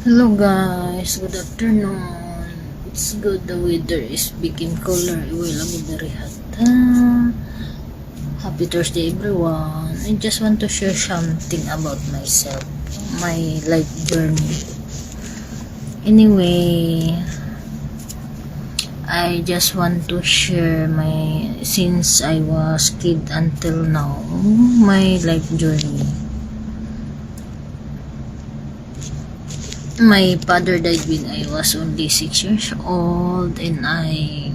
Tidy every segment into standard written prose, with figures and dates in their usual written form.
Hello guys, good afternoon. It's good the weather is became cooler. Iwala mo dari hata. Happy Thursday everyone. I just want to share something about myself, my life journey. Anyway, I just want to share my since I was kid until now, my life journey. My father died when I was only 6 years old, and I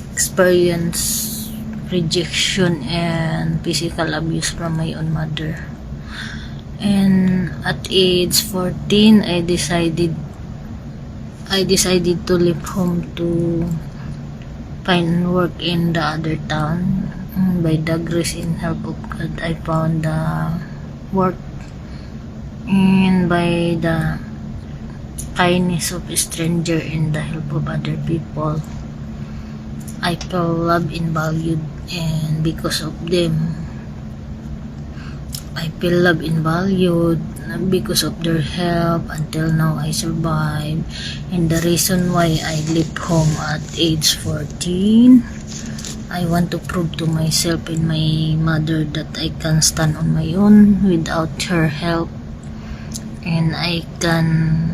experienced rejection and physical abuse from my own mother. And at age 14, I decided to leave home to find work in the other town. By the grace and help of God, I found the work, and by the kindness of a stranger and the help of other people, I felt loved and valued, and because of them, I feel loved and valued because of their help. Until now, I survive, and the reason why I left home at age 14, I want to prove to myself and my mother that I can stand on my own without her help, and I can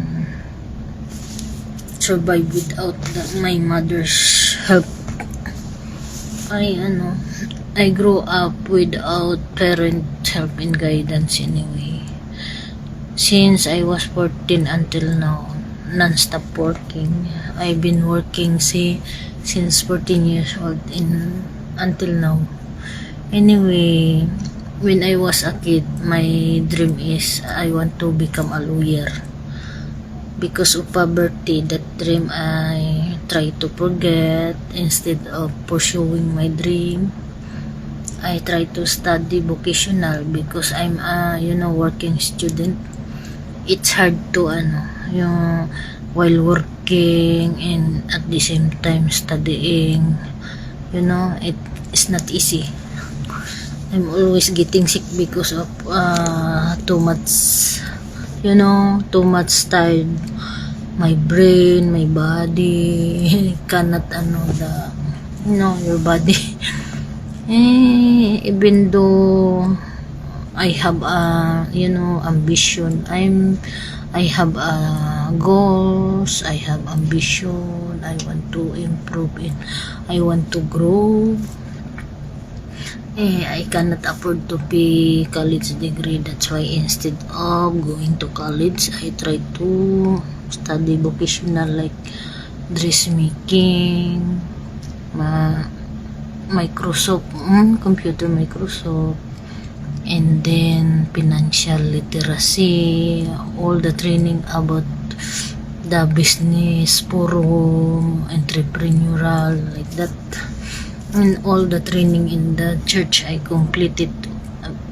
survive without my mother's help. I grew up without parent help and guidance anyway. Since I was 14 until now, non-stop working. I've been working since 14 years old until now. Anyway, when I was a kid, my dream is I want to become a lawyer. Because of poverty, that dream I try to forget. Instead of pursuing my dream, I try to study vocational because I'm a working student. It's hard to while working and at the same time studying. It is not easy. I'm always getting sick because of too much tired. My brain, my body cannot your body. Even though I have ambition, I have goals, I have ambition, I want to improve and I want to grow. I cannot afford to pay college degree. That's why instead of going to college, I try to study vocational like dressmaking, computer Microsoft, and then financial literacy, all the training about the business, forum, entrepreneurial, like that. And all the training in the church I completed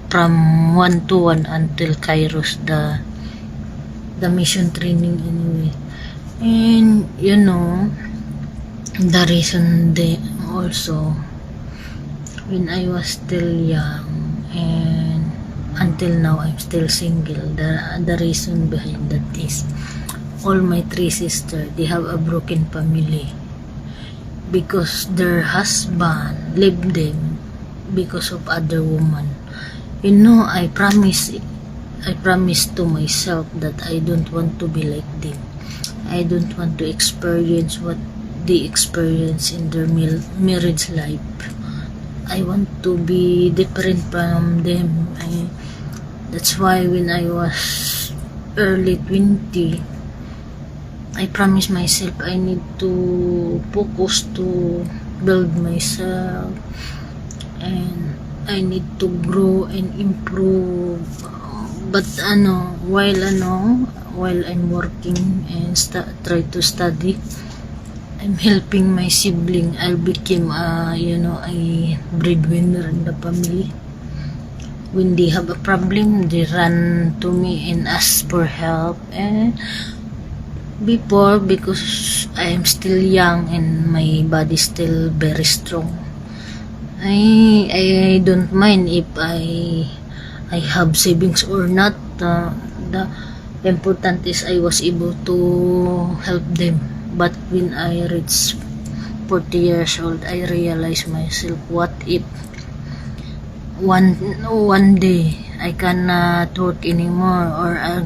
from 1-1 until Kairos, the mission training anyway. And the reason they also, when I was still young and until now I'm still single, the reason behind that is all my 3 sisters, they have a broken family because their husband left them because of other woman. I promise to myself that I don't want to be like them. I don't want to experience what they experience in their marriage life. I want to be different from them. That's why when I was early 20, I promised myself I need to focus to build myself, and I need to grow and improve. But while I'm working and try to study, I'm helping my sibling. I'll become a breadwinner in the family. When they have a problem, they run to me and ask for help. And before, because I am still young and my body still very strong, I don't mind if I have savings or not. The important is I was able to help them. But when I reached 40 years old, I realized myself, what if one day I cannot work anymore, or I,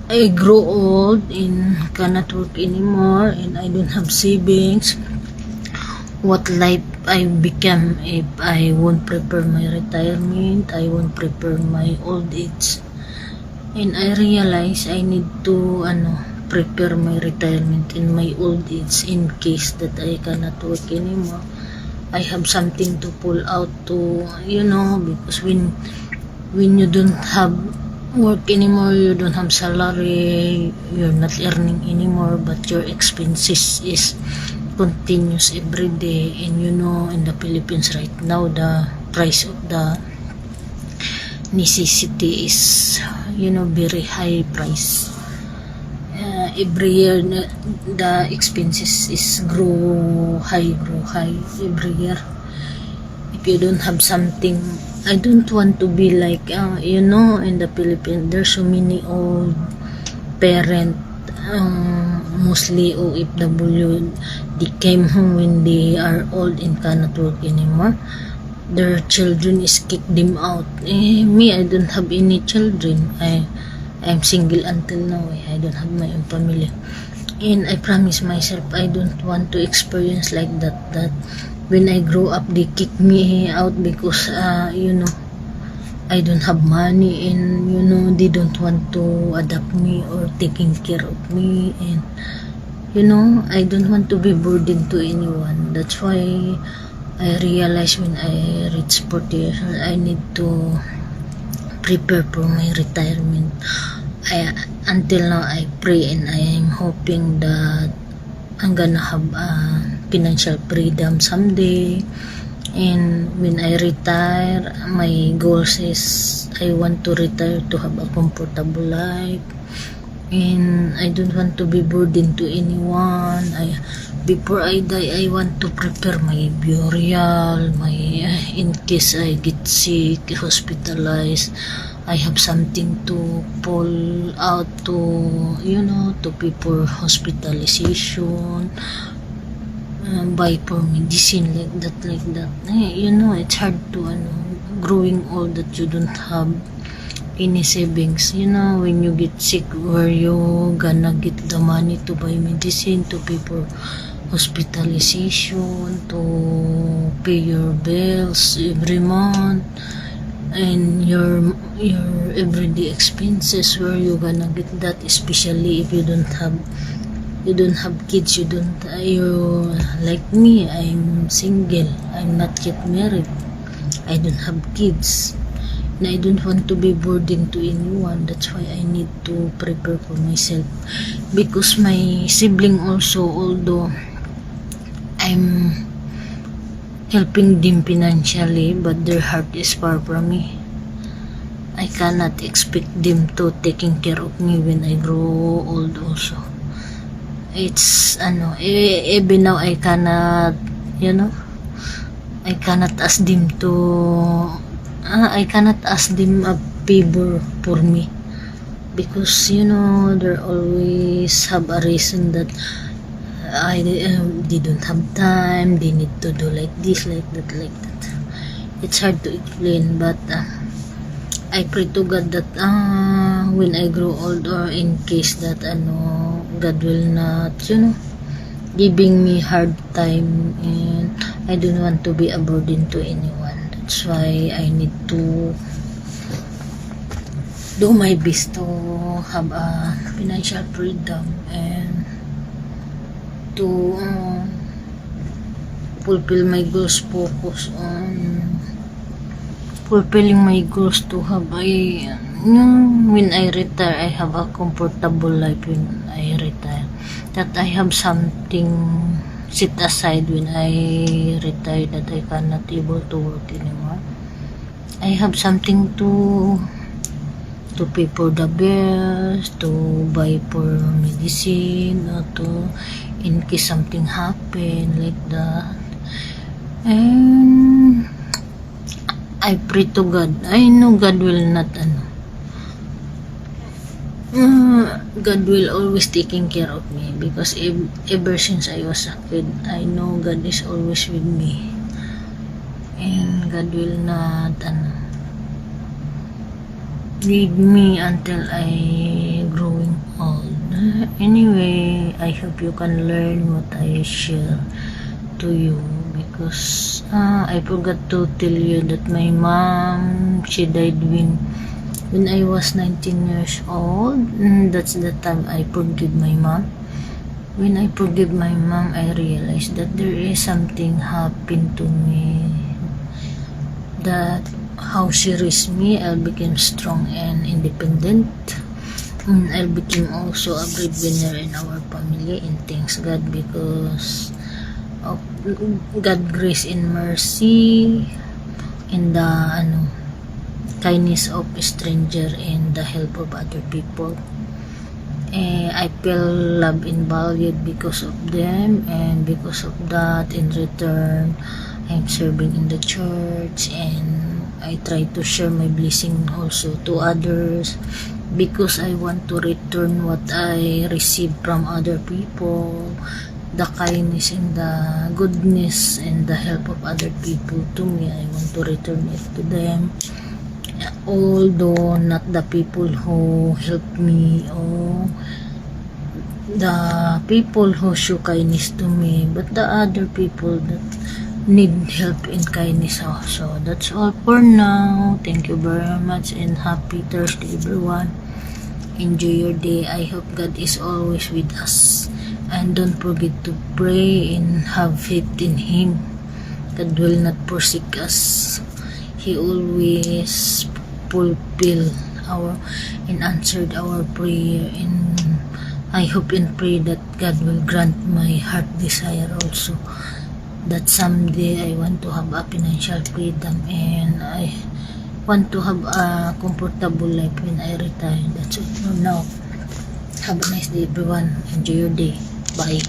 I grow old and cannot work anymore, and I don't have savings. What life I become if I won't prepare my retirement, I won't prepare my old age. And I realize I need to prepare my retirement in my old age in case that I cannot work anymore. I have something to pull out to, because when you don't have work anymore, you don't have salary, you're not earning anymore, but your expenses is continuous every day. And in the Philippines right now, the price of the necessity is very high price. Every year the expenses is grow high every year. If you don't have something, I don't want to be like in the Philippines there's so many old parent, mostly OFW. They came home when they are old and cannot work anymore. Their children is kick them out. Me, I don't have any children. I'm single until now. I don't have my own family. And I promise myself I don't want to experience like that when I grow up they kick me out because I don't have money, and they don't want to adopt me or taking care of me, and I don't want to be burdened to anyone. That's why I realized when I reach 40 years old, I need to prepare for my retirement. Until now, I pray and I am hoping that I'm gonna have financial freedom someday. And when I retire, my goals is I want to retire to have a comfortable life, and I don't want to be burdened to anyone. Before I die, I want to prepare my burial, in case I get sick, hospitalized, I have something to pull out to pay for hospitalization, buy for medicine, like that. It's hard to growing old that you don't have any savings. When you get sick, where you gonna get the money to buy medicine, to pay for hospitalization, to pay your bills every month, and your everyday expenses, where you gonna get that, especially if you don't have kids, you like me, I'm single, I'm not yet married, I don't have kids, and I don't want to be burdened to anyone. That's why I need to prepare for myself, because my sibling also, although I'm helping them financially, but their heart is far from me. I cannot expect them to taking care of me when I grow old also. It's even now I cannot ask them to I cannot ask them a favor for me, because they always have a reason that they don't have time, they need to do like this, like that. It's hard to explain, but I pray to God that when I grow old, or in case that God will not giving me hard time, and I don't want to be a burden to anyone. That's why I need to do my best to have a financial freedom, and to fulfill my goals, focus on fulfilling my goals, to have when I retire, I have a comfortable life when I retire, that I have something set aside when I retire, that I cannot able to work anymore. I have something to pay for the bills, to buy for medicine, or to in case something happen, like that. And I pray to God. I know God will not God will always taking care of me because ever since I was a kid, I know God is always with me. And God will not lead me until I growing old. Anyway, I hope you can learn what I share to you because I forgot to tell you that my mom, she died when I was 19 years old. That's the time I forgive my mom. When I forgive my mom, I realized that there is something happened to me, that how she raised me, I became strong and independent. I became also a breadwinner in our family, and thanks God because of God grace and mercy and the kindness of stranger and the help of other people. I feel loved and valued because of them, and because of that, in return, I'm serving in the church, and I try to share my blessing also to others because I want to return what I received from other people, the kindness and the goodness and the help of other people to me. I want to return it to them, although not the people who helped me or the people who show kindness to me, but the other people that need help and kindness also. That's all for now. Thank you very much and happy Thursday everyone. Enjoy your day. I hope God is always with us, and don't forget to pray and have faith in Him. God will not forsake us. He always fulfill our and answered our prayer, and I hope and pray that God will grant my heart desire also, that someday I want to have a financial freedom and I want to have a comfortable life when I retire. That's all for now. Have a nice day everyone. Enjoy your day. Bye.